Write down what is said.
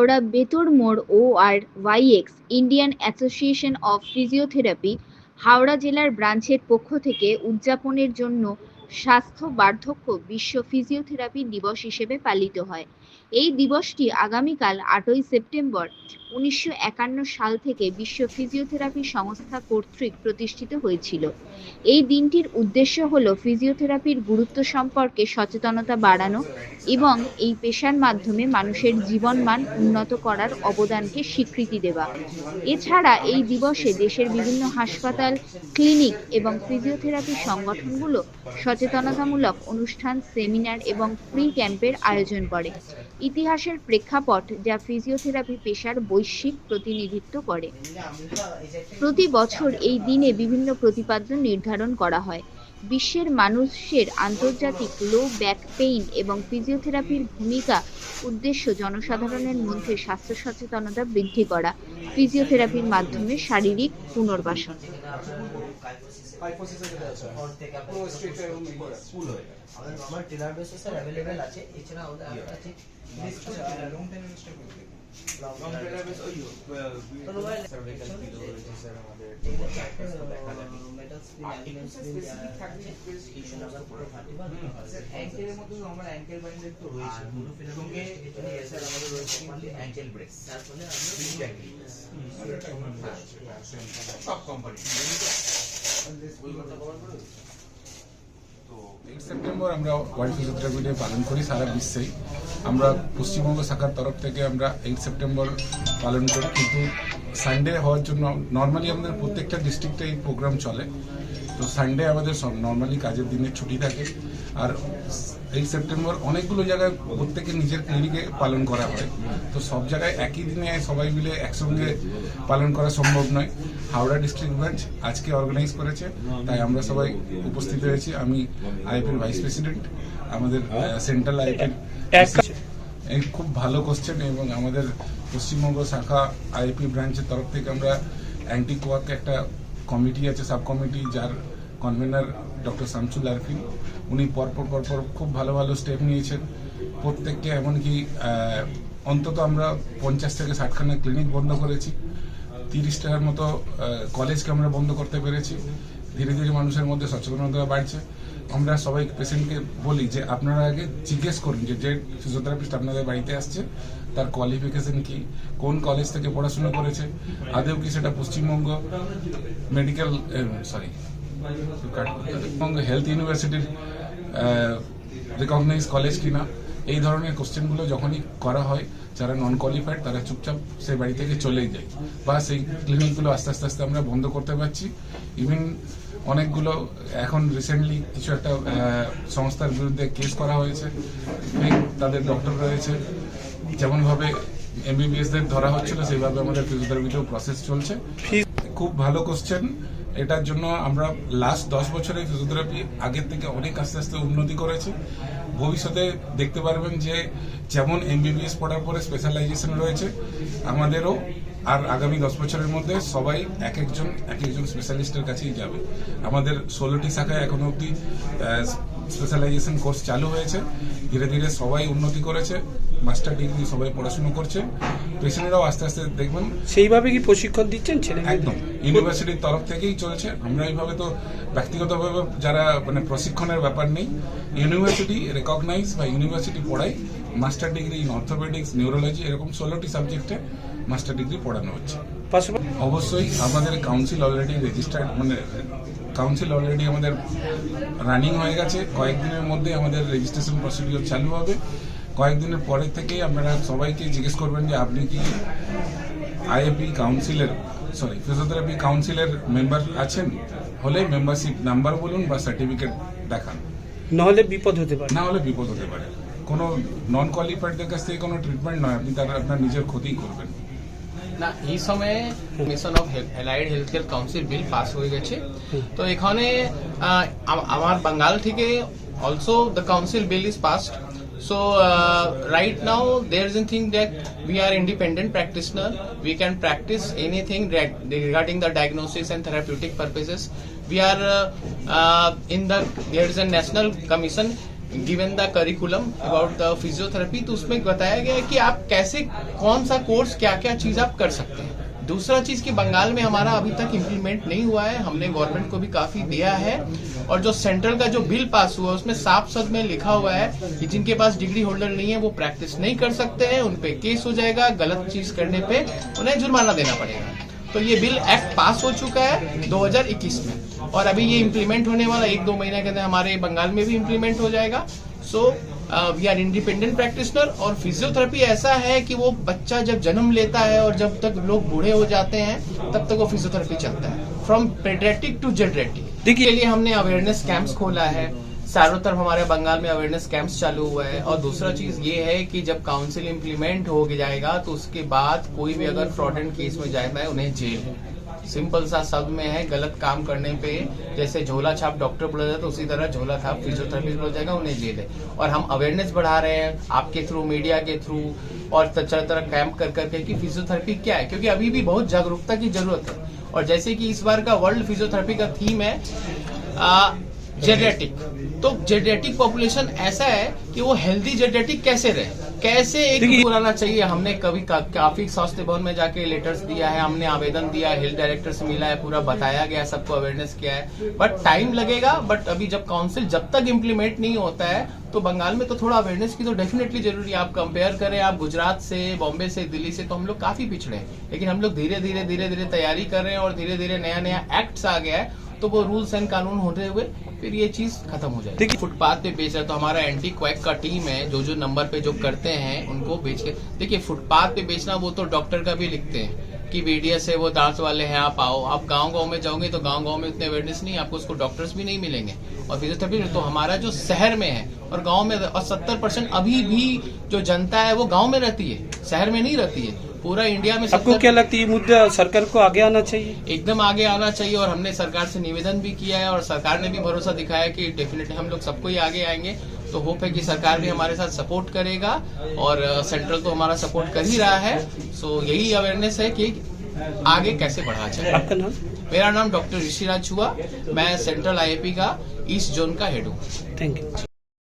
হাওড়া বেতুর মোড় ORYX Indian association of physiotherapy Howrah জেলার ব্রাঞ্চের পক্ষ থেকে উদযাপনের জন্য স্বাস্থ্য বার্ধক্য বিশ্ব ফিজিওথেরাপি দিবস হিসেবে পালিত হয়। এই দিবসটি আগামীকাল 8ই সেপ্টেম্বর 1951 সাল থেকে বিশ্ব ফিজিওথেরাপি সংস্থা কর্তৃক প্রতিষ্ঠিত হয়েছিল। এই দিনটির উদ্দেশ্য হল ফিজিওথেরাপির গুরুত্ব সম্পর্কে সচেতনতা বাড়ানো এবং এই পেশার মাধ্যমে মানুষের জীবনমান উন্নত করার অবদানকে স্বীকৃতি দেওয়া। এছাড়া এই দিবসে দেশের বিভিন্ন হাসপাতাল, ক্লিনিক এবং ফিজিওথেরাপি সংগঠনগুলো সচেতনতামূলক অনুষ্ঠান, সেমিনার এবং ফ্রি ক্যাম্পের আয়োজন করে। ইতিহাসের প্রেক্ষাপট যা ফিজিওথেরাপি পেশার বৈশ্বিক প্রতিনিধিত্ব করে। প্রতি বছর এই দিনে বিভিন্ন প্রতিপাদ্য নির্ধারণ করা হয়। বিশ্বের মানুষের আন্তর্জাতিক লো ব্যাক পেইন এবং ফিজিওথেরাপির ভূমিকা উদ্দেশ্য জনসাধারণের মধ্যে স্বাস্থ্য সচেতনতা বৃদ্ধি করা, ফিজিওথেরাপির মাধ্যমে শারীরিক পুনর্বাসন। তো 8 সেপ্টেম্বর আমরা ওয়ার্ল্ড ফিজিওথেরাপি ডে পালন করি সারা বিশ্বেই। আমরা পশ্চিমবঙ্গ শাখার তরফ থেকে আমরা 8 সেপ্টেম্বর পালন করি, কিন্তু সানডে হওয়ার জন্য নর্মালি আমাদের প্রত্যেকটা ডিস্ট্রিক্টে এই প্রোগ্রাম চলে। তো সানডে আমাদের নর্মালি কাজের দিনে ছুটি থাকে। আর 8 সেপ্টেম্বর অনেকগুলো জায়গায় প্রত্যেকে নিজের ক্লিনিকে পালন করা হয়। তো সব জায়গায় একই দিনে সবাই মিলে একসঙ্গে পালন করা সম্ভব নয়। হাওড়া ডিস্ট্রিক্ট ব্রাঞ্চ আজকে অর্গানাইজ করেছে, তাই আমরা সবাই উপস্থিত হয়েছি। আমি আইপির ভাইস প্রেসিডেন্ট, আমাদের সেন্ট্রাল আইপির। এই খুব ভালো কোশ্চেন, এবং আমাদের পশ্চিমবঙ্গ শাখা আইপি ব্রাঞ্চের তরফ থেকে আমরা অ্যান্টি কোয়াক একটা কমিটি আছে, সাব কমিটি, যার কনভেনার ডক্টর শামসুল আরফিন। উনি পরপর খুব ভালো ভালো স্টেপ নিয়েছেন। প্রত্যেককে এমনকি অন্তত আমরা 50 থেকে 60খানা ক্লিনিক বন্ধ করেছি, 30টার মতো কলেজকে আমরা বন্ধ করতে পেরেছি। ধীরে ধীরে মানুষের মধ্যে সচেতনতা বাড়ছে। আমরা সবাই পেশেন্টকে বলি যে আপনারা আগে জিজ্ঞেস করুন যে ফিজিওথেরাপিস্ট আপনাদের বাড়িতে আসছে তার কোয়ালিফিকেশন কি, কোন কলেজ থেকে পড়াশোনা করেছে, আদৌ কি সেটা পশ্চিমবঙ্গ মেডিকেল হেলথ ইউনিভার্সিটির রিকগনাইজ কলেজ কিনা। এই ধরনের কোশ্চেনগুলো যখনই করা হয়, যারা নন কোয়ালিফাইড তারা চুপচাপ সেই বাড়ি থেকে চলেই যায়, বা সেই ক্লিনিকগুলো আস্তে আস্তে আমরা বন্ধ করতে পারছি। ইভেন অনেকগুলো এখন রিসেন্টলি কিছু একটা সংস্থার বিরুদ্ধে কেস করা হয়েছে, তাদের ডক্টর রয়েছে। যেমনভাবে MBBS-দের ধরা হচ্ছিল, সেইভাবে আমাদের ফিজিওথেরাপিতেও প্রসেস চলছে। খুব ভালো কোশ্চেন। এটার জন্য আমরা লাস্ট 10 বছরে ফিজিওথেরাপি আগের থেকে অনেক আস্তে আস্তে উন্নতি করেছে। ভবিষ্যতে দেখতে পারবেন যে যেমন MBBS পড়ার পরে স্পেশালাইজেশন রয়েছে, আমাদেরও আর আগামী 10 বছরের মধ্যে সবাই এক একজন স্পেশালিস্টের কাছেই যাবে। আমাদের 16টি শাখায় এখনো অব্দি স্পেশালাইজেশন কোর্স চালু হয়েছে। ধীরে ধীরে সবাই উন্নতি করেছে, মাস্টার ডিগ্রি সবাই পড়াশোনা করছে। পেশেন্টরাও আস্তে আস্তে দেখবেন সেইভাবে কি প্রশিক্ষণ দিচ্ছেন ছেলে? একদম ইউনিভার্সিটির তরফ থেকেই চলছে। আমরা এইভাবে তো ব্যক্তিগতভাবে যারা প্রশিক্ষণের ব্যাপার নেই, ইউনিভার্সিটি রেকগনাইজ বা ইউনিভার্সিটি পড়ায় master degree in orthopaedics, neurology, এরকম 16টি সাবজেক্টে মাস্টার ডিগ্রি পড়ানো হচ্ছে। অবশ্যই আমাদের council already registered, council already আমাদের রানিং হয়ে গেছে। কয়েকদিনের মধ্যে আমাদের রেজিস্ট্রেশন প্রসিডিওর চালু হবে। কয়েকদিনের পরে থেকেই আপনারা সবাইকে জিজ্ঞেস করবেন যে আপনি কি আইএপি কাউন্সিলের ফিজিওথেরাপি কাউন্সিলের মেম্বার আছেন। হলে মেম্বারশিপ নাম্বার বলুন বা সার্টিফিকেট দেখান, নাহলে বিপদ হতে পারে। কোনো নন কোয়ালিফাইডদের কাছ থেকে কোনো ট্রিটমেন্ট নয়, আপনি তারা আপনার নিজের ক্ষতিই করবেন না। এই সময়ে mission of allied health care council bill pass হয়ে গেছে। তো এখানে আমার বাঙ্গাল থেকে also the council bill is passed. So right now there is a thing that we are independent practitioner. We can practice anything regarding the diagnosis and therapeutic purposes. We are there is a national commission given the curriculum about the physiotherapy, तो उसमें बताया गया है कि आप कैसे, कौन सा कोर्स, क्या क्या चीज आप कर सकते हैं। दूसरा चीज कि बंगाल में हमारा अभी तक इम्प्लीमेंट नहीं हुआ है, हमने गवर्नमेंट को भी काफी दिया है, और जो सेंट्रल का जो बिल पास हुआ उसमें साफ शब्द में लिखा हुआ है कि जिनके पास डिग्री होल्डर नहीं है वो प्रैक्टिस नहीं कर सकते हैं, उन पे केस हो जाएगा, गलत चीज करने पे उन्हें जुर्माना देना पड़ेगा। तो ये बिल एक्ट पास हो चुका है 2021 में, और अभी ये इम्प्लीमेंट होने वाला 1-2 महीने के अंदर हमारे बंगाल में भी इम्प्लीमेंट हो जाएगा। So we are independent practitioner, और फिजियोथेरेपी ऐसा है कि वो बच्चा जब जन्म लेता है और जब तक लोग बूढ़े हो जाते हैं तब तक वो फिजियोथेरेपी चलता है, फ्रॉम पेडियाट्रिक टू जेरियाट्रिक। देखिए, लिए हमने अवेयरनेस कैंप्स खोला है, चारों तरफ हमारे बंगाल में अवेयरनेस कैंप्स चालू हुआ है। और दूसरा चीज ये है कि जब काउंसिल इम्प्लीमेंट हो जाएगा तो उसके बाद कोई भी अगर फ्रॉडेंट केस में जाता है उन्हें जेल, सिंपल सा शब्द में है, गलत काम करने पे जैसे झोला छाप डॉक्टर बोला जाता है, तो उसी तरह झोला छाप फिजियोथेरेपिस्ट बोला जाएगा, उन्हें जेल है। और हम अवेयरनेस बढ़ा रहे हैं आपके थ्रू, मीडिया के थ्रू, और तरह कैंप कर करके कि फिजियोथेरेपी क्या है, क्योंकि अभी भी बहुत जागरूकता की जरूरत है। और जैसे कि इस बार का वर्ल्ड फिजियोथेरेपी का थीम है जेरियाट्रिक, तो जेरियाट्रिक पॉपुलेशन ऐसा है कि वो हेल्दी जेरियाट्रिक कैसे रहे, कैसे एक पुराना चाहिए। हमने कभी काफी स्वास्थ्य भवन में जाके लेटर्स दिया है, हमने आवेदन दिया, हेल्थ डायरेक्टर से मिला है, पूरा बताया गया, सबको अवेयरनेस किया है, बट टाइम लगेगा। बट अभी जब काउंसिल जब तक इम्प्लीमेंट नहीं होता है तो बंगाल में तो थोड़ा अवेयरनेस की तो डेफिनेटली जरूरी है। आप कंपेयर करें, आप गुजरात से, बॉम्बे से, दिल्ली से, तो हम लोग काफी पिछड़े हैं, लेकिन हम लोग धीरे धीरे तैयारी कर रहे हैं, और धीरे धीरे नया एक्ट्स आ गया है, तो वो रूल्स एंड कानून होते हुए फिर ये चीज खत्म हो जाएगी। देखिए, फुटपाथ पे बेच रहा है तो हमारा एंटी क्वैक का टीम है, जो नंबर पे जो करते हैं उनको बेच के, देखिए फुटपाथ पे बेचना वो तो डॉक्टर का भी लिखते हैं कि बीडीएस है, वो दांत वाले हैं, आप आओ। आप गांव में जाओगे तो गांव में उतने अवेयरनेस नहीं, आपको उसको डॉक्टर्स भी नहीं मिलेंगे। और फिजियोथेरेपी तो हमारा जो शहर में है और गांव में, और 70% अभी भी जो जनता है वो गांव में रहती है, शहर में नहीं रहती है। पूरा इंडिया में आपको क्या लगता है ये मुद्दा सरकार को आगे आना चाहिए? एकदम आगे आना चाहिए, और हमने सरकार से निवेदन भी किया है, और सरकार ने भी भरोसा दिखाया कि डेफिनेटली हम लोग सबको ही आगे आएंगे। तो होप है कि सरकार भी हमारे साथ सपोर्ट करेगा, और सेंट्रल तो हमारा सपोर्ट कर ही रहा है। सो यही अवेयरनेस है कि आगे कैसे बढ़ा जाए। आपका नाम? मेरा नाम डॉक्टर ऋषिराज हुआ, मैं सेंट्रल आईएपी का ईस्ट जोन का हेड हूँ। Thank you.